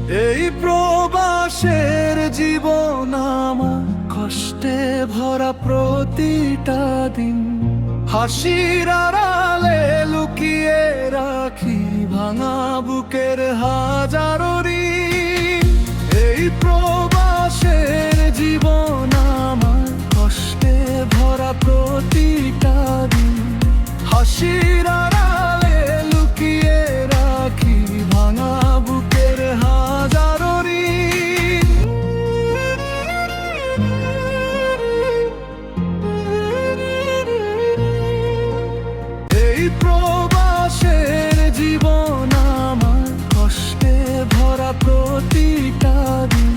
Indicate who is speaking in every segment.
Speaker 1: এই প্রবাসের জীবন আমার কষ্টে ভরা প্রতিটা দিন, হাসির আড়ালে লুকিয়ে রাখি ভাঙা বুকের হাজারো ঋণ। এই প্রবাসের জীবন আমার কষ্টে ভরা প্রতিটা দিন, হাসির আড়ালে লুকিয়ে রাখি ভাঙা বুকের হাজারো ঋণ। এই প্রবাসের জীবন আমার কষ্টে ভরা প্রতিটা দিন,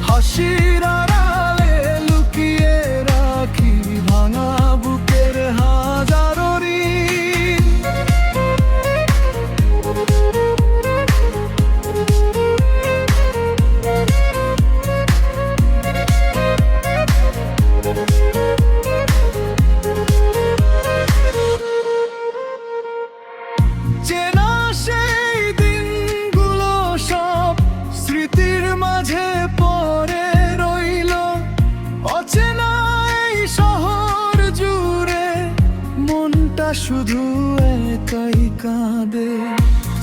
Speaker 1: হাসির আড়ালে লুকিয়ে রাখি ভাঙা বুকের হাজারো ঋণ। চেনা সেই দিনগুলো সব স্মৃতির মাঝে পড়ে রইল, অচেনা এই শহর জুড়ে মনটা শুধু একাই কাঁদে।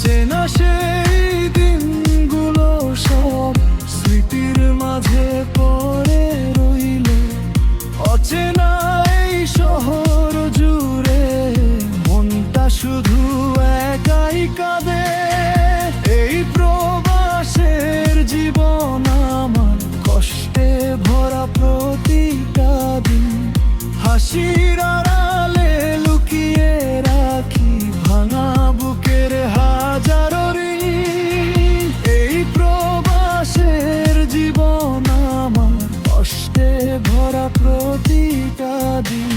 Speaker 1: চেনা সেই দিনগুলো সব স্মৃতির মাঝে পড়ে রইল, অচেনা এই শহর জুড়ে মনটা শুধু একাই কাঁদে। এই প্রবাসের জীবন আমার কষ্টে ভরা প্রতিটা দিন, হাসির আড়ালে লুকিয়ে রাখি ভাঙা বুকের হাজারো ঋণ। এই প্রবাসের জীবন আমার কষ্টে ভরা প্রতিটা দিন।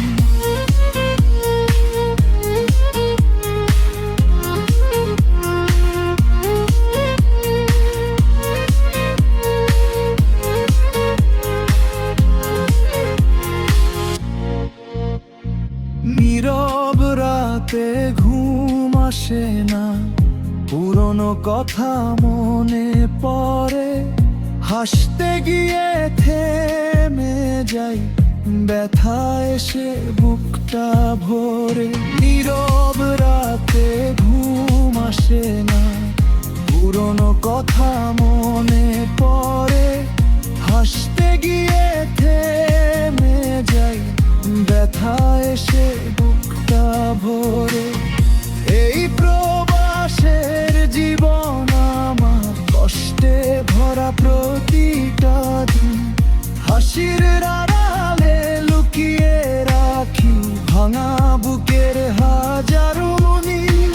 Speaker 1: নীরব রাতে ঘুম আসে না, পুরনো কথা মনে পড়ে, হাসতে গিয়ে থেমে যাই, ব্যথা এসে বুকটা ভরে। নীরব রাতে ঘুম আসে না, পুরনো কথা মনে পড়ে, হাসতে গিয়ে থেমে যাই, ব্যথা এসে বুকটা ভরে। এই প্রবাসের জীবন আমার কষ্টে ভরা প্রতিটা দিন, হাসির আড়ালে লুকিয়ে রাখি ভাঙা বুকের হাজারো ঋণ।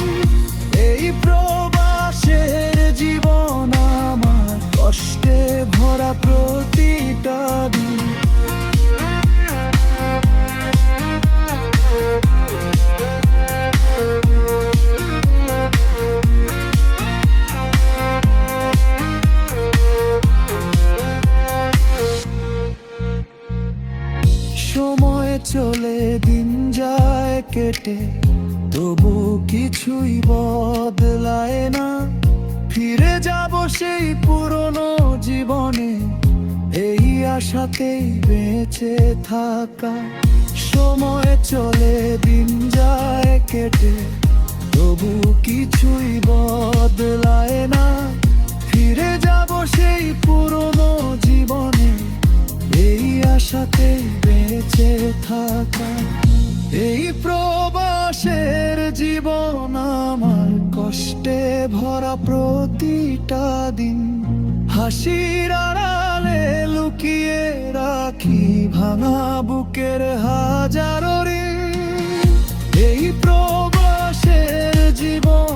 Speaker 1: এই প্রবাসের জীবন আমার কষ্টে ভরা প্রতিটা দিন। সময় চলে দিন যায় কেটে, তবু কিছুই বদলায় না, ফিরে যাব সেই পুরনো জীবনে, এই আশাতেই বেঁচে থাকা। সময় চলে দিন যায় কেটে, তবু কিছুই বদলায় না, ফিরে যাব সেই পুরনো জীবনে, এই আশাতেই বেঁচে থাকা। এই প্রবাসের জীবন আমার কষ্টে ভরা প্রতিটা দিন, হাসির আড়ালে লুকিয়ে রাখি ভাঙা বুকের হাজারো ঋণ। এই প্রবাসের জীবন